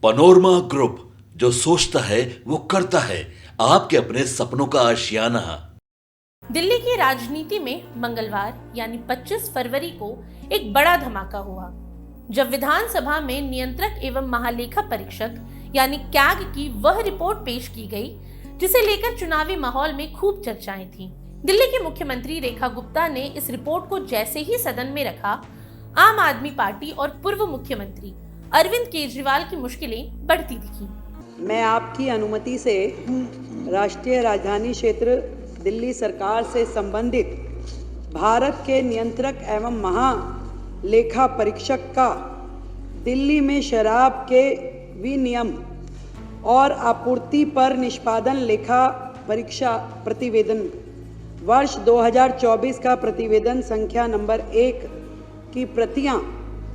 Panorama group, जो सोचता है वो करता है। आपके अपने सपनों का आशियाना। दिल्ली की राजनीति में मंगलवार यानी 25 फरवरी को एक बड़ा धमाका हुआ, जब विधानसभा में नियंत्रक एवं महालेखा परीक्षक यानी कैग की वह रिपोर्ट पेश की गई, जिसे लेकर चुनावी माहौल में खूब चर्चाएं थीं। दिल्ली की मुख्यमंत्री रेखा गुप्ता ने इस रिपोर्ट को जैसे ही सदन में रखा, आम आदमी पार्टी और पूर्व मुख्यमंत्री अरविंद केजरीवाल की मुश्किलें बढ़ती दिखी। मैं आपकी अनुमति से राष्ट्रीय राजधानी क्षेत्र दिल्ली सरकार से संबंधित भारत के नियंत्रक एवं महालेखा परीक्षक का दिल्ली में शराब के विनियम और आपूर्ति पर निष्पादन लेखा परीक्षा प्रतिवेदन वर्ष 2024 का प्रतिवेदन संख्या नंबर 1 की प्रतियां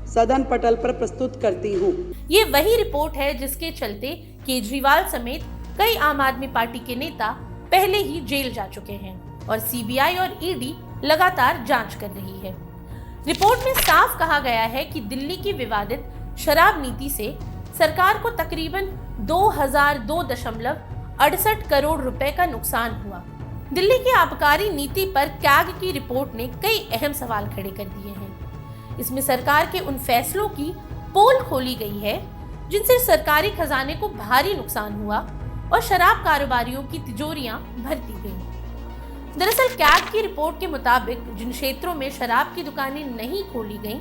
सदन पटल पर प्रस्तुत करती हूँ। ये वही रिपोर्ट है जिसके चलते केजरीवाल समेत कई आम आदमी पार्टी के नेता पहले ही जेल जा चुके हैं और सीबीआई और ईडी लगातार जांच कर रही है। रिपोर्ट में साफ कहा गया है कि दिल्ली की विवादित शराब नीति से सरकार को तकरीबन 2002.68 करोड़ रुपए का नुकसान हुआ। दिल्ली की आबकारी नीति पर कैग की रिपोर्ट ने कई अहम सवाल खड़े कर दिए हैं। इसमें सरकार के उन फैसलों की पोल खोली गई है जिनसे सरकारी खजाने को भारी नुकसान हुआ और शराब कारोबारियों की तिजोरियां भरती गईं। दरअसल कैग की रिपोर्ट के मुताबिक जिन क्षेत्रों में शराब की दुकानें नहीं खोली गईं,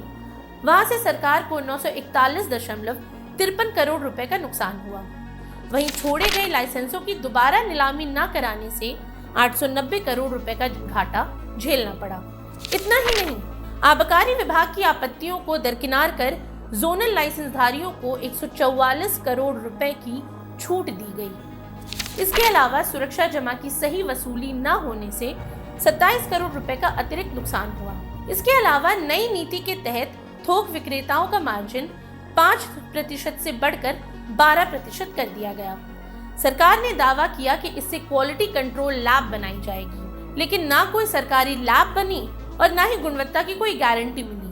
वहां से सरकार को 941.53 करोड़ रुपए का नुकसान हुआ। वहीं छोड़े गए लाइसेंसों की दोबारा नीलामी न कराने से 890 करोड़ रुपए का घाटा झेलना पड़ा। इतना ही नहीं, आबकारी विभाग की आपत्तियों को दरकिनार कर जोनल लाइसेंसधारियों को 144 करोड़ रुपए की छूट दी गई। इसके अलावा सुरक्षा जमा की सही वसूली न होने से 27 करोड़ रुपए का अतिरिक्त नुकसान हुआ। इसके अलावा नई नीति के तहत थोक विक्रेताओं का मार्जिन 5% से बढ़कर 12% कर दिया गया। सरकार ने दावा किया कि इससे क्वालिटी कंट्रोल लैब बनाई जाएगी, लेकिन ना कोई सरकारी लैब बनी और ना ही गुणवत्ता की कोई गारंटी मिली।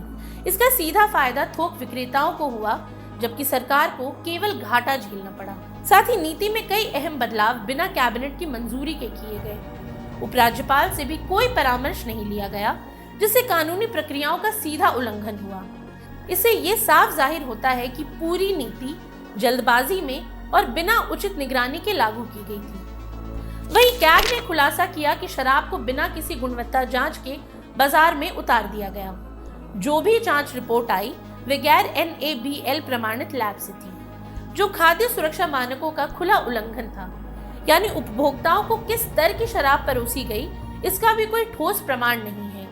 इसका सीधा फायदा थोक विक्रेताओं को हुआ, जबकि सरकार को केवल घाटा झेलना पड़ा। साथ ही नीति में कई अहम बदलाव बिना कैबिनेट की मंजूरी के किए गए। उपराज्यपाल से भी कोई परामर्श नहीं लिया गया, जिससे कानूनी प्रक्रियाओं का सीधा उल्लंघन हुआ। इससे ये साफ जाहिर होता है कि पूरी नीति जल्दबाजी में और बिना उचित निगरानी के लागू की गई थी। वहीं कैग ने खुलासा किया कि शराब को बिना किसी गुणवत्ता जांच के बाजार में उतार दिया गया। जो भी जांच रिपोर्ट आई वे गैर NABL प्रमाणित लैब से थी, जो खाद्य सुरक्षा मानकों का खुला उल्लंघन था। यानी उपभोक्ताओं को किस स्तर की शराब परोसी गई, इसका भी कोई ठोस प्रमाण नहीं है।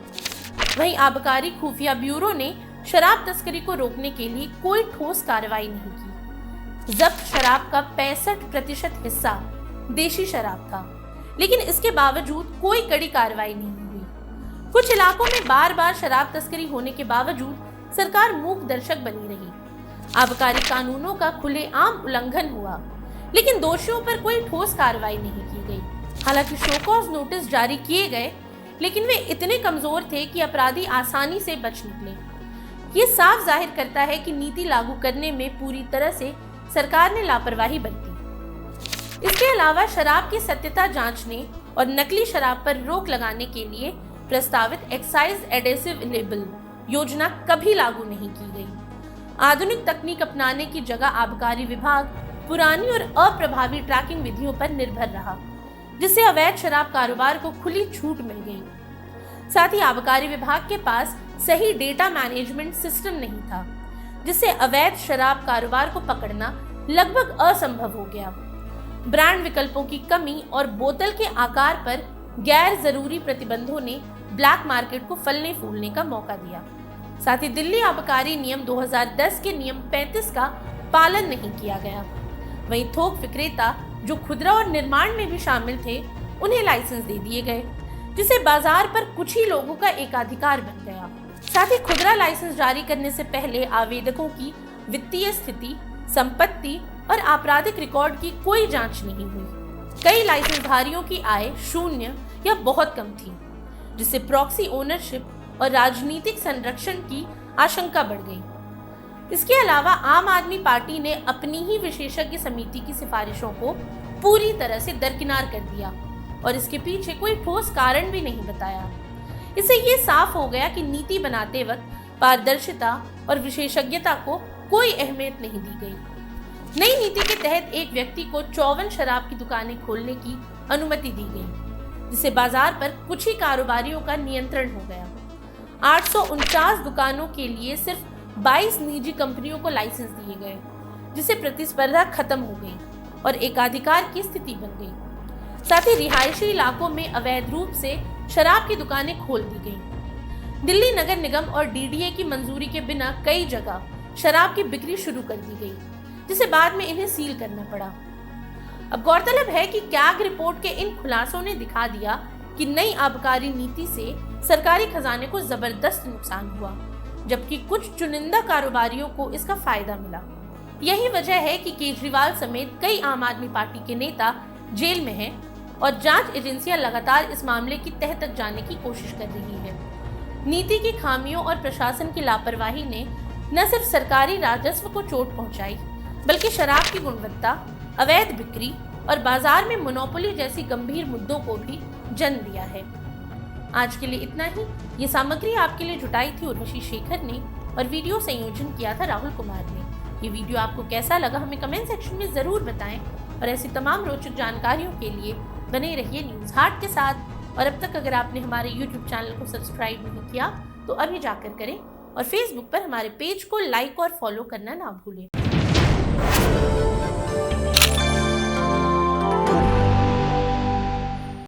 वहीं आबकारी खुफिया ब्यूरो ने शराब तस्करी को रोकने के लिए कोई ठोस कार्रवाई नहीं की। जब्त शराब का 65% हिस्सा देशी शराब था, लेकिन इसके बावजूद कोई कड़ी कार्रवाई नहीं हुई। कुछ इलाकों में बार बार शराब तस्करी होने के बावजूद सरकार मूक दर्शक बनी रही। आबकारी कानूनों का खुलेआम उल्लंघन हुआ, लेकिन दोषियों पर कोई ठोस कार्रवाई नहीं की गई। हालांकि शो कॉज नोटिस जारी किए गए, लेकिन वे इतने कमजोर थे कि अपराधी आसानी से बच निकले। ये साफ जाहिर करता है कि नीति लागू करने में पूरी तरह से सरकार ने लापरवाही बरती। इसके अलावा शराब की सत्यता जांचने और नकली शराब पर रोक लगाने के लिए प्रस्तावित एक्साइज एडेसिव लेबल योजना कभी लागू नहीं की गई। आधुनिक तकनीक अपनाने की जगह आबकारी विभाग पुरानी और अप्रभावी ट्रैकिंग विधियों पर निर्भर रहा, जिससे अवैध शराब कारोबार को खुली छूट मिल गई। साथ ही आबकारी विभाग के पास सही डेटा मैनेजमेंट सिस्टम नहीं था, जिससे अवैध शराब कारोबार को पकड़ना लगभग असंभव हो गया। ब्रांड विकल्पों की कमी और बोतल के आकार पर गैर जरूरी प्रतिबंधों ने ब्लैक मार्केट को फलने फूलने का मौका दिया। साथ ही दिल्ली आबकारी नियम 2010 के नियम 35 का पालन नहीं किया गया। वहीं थोक विक्रेता जो खुदरा और निर्माण में भी शामिल थे, उन्हें लाइसेंस दे दिए गए, जिससे बाजार पर कुछ ही लोगों का एकाधिकार बन गया। साथ ही खुदरा लाइसेंस जारी करने से पहले आवेदकों की वित्तीय स्थिति, संपत्ति और आपराधिक रिकॉर्ड की कोई जांच नहीं हुई। कई लाइसेंसधारियों की आय शून्य या बहुत कम थी, जिससे प्रॉक्सी ओनरशिप और राजनीतिक संरक्षण की आशंका बढ़ गई। इसके अलावा आम आदमी पार्टी ने अपनी ही विशेषज्ञ समिति की सिफारिशों को पूरी तरह से दरकिनार कर दिया और इसके पीछे कोई ठोस कारण भी नहीं बताया। इससे ये साफ हो गया कि नीति बनाते वक्त पारदर्शिता और विशेषज्ञता को कोई अहमियत नहीं दी गई। नई नीति के तहत एक व्यक्ति को 54 शराब की दुकानें खोलने की अनुमति दी गई, जिससे बाजार पर कुछ ही कारोबारियों का नियंत्रण हो गया। 849 दुकानों के लिए सिर्फ 22 निजी कंपनियों को लाइसेंस दिए गए, जिससे प्रतिस्पर्धा खत्म हो गई और एकाधिकार की स्थिति बन गई। साथ ही रिहायशी इलाकों में अवैध रूप से शराब की दुकानें खोल दी गईं। दिल्ली नगर निगम और डीडीए की मंजूरी के बिना कई जगह शराब की बिक्री शुरू कर दी गई, जिसे बाद में इन्हें सील करना पड़ा। अब गौरतलब है कि कैग रिपोर्ट के इन खुलासों ने दिखा दिया कि नई आबकारी नीति से सरकारी खजाने को जबरदस्त नुकसान हुआ, जबकि कुछ चुनिंदा कारोबारियों को इसका फायदा मिला। यही वजह है कि केजरीवाल समेत कई आम आदमी पार्टी के नेता जेल में हैं और जांच एजेंसियां लगातार इस मामले की तह तक जाने की कोशिश कर रही है। नीति की खामियों और प्रशासन की लापरवाही ने न सिर्फ सरकारी राजस्व को चोट पहुंचाई, बल्कि शराब की गुणवत्ता, अवैध बिक्री और बाजार में मोनोपोली जैसी गंभीर मुद्दों को भी जन्म दिया है। आज के लिए इतना ही। ये सामग्री आपके लिए जुटाई थी उर्वशी शेखर ने और वीडियो संयोजन किया था राहुल कुमार ने। ये वीडियो आपको कैसा लगा हमें कमेंट सेक्शन में जरूर बताएं और ऐसी तमाम रोचक जानकारियों के लिए बने रहिए न्यूज़ हाट के साथ। और अब तक अगर आपने हमारे YouTube चैनल को सब्सक्राइब नहीं किया तो अभी जाकर करें और Facebook पर हमारे पेज को लाइक और फॉलो करना ना भूलें।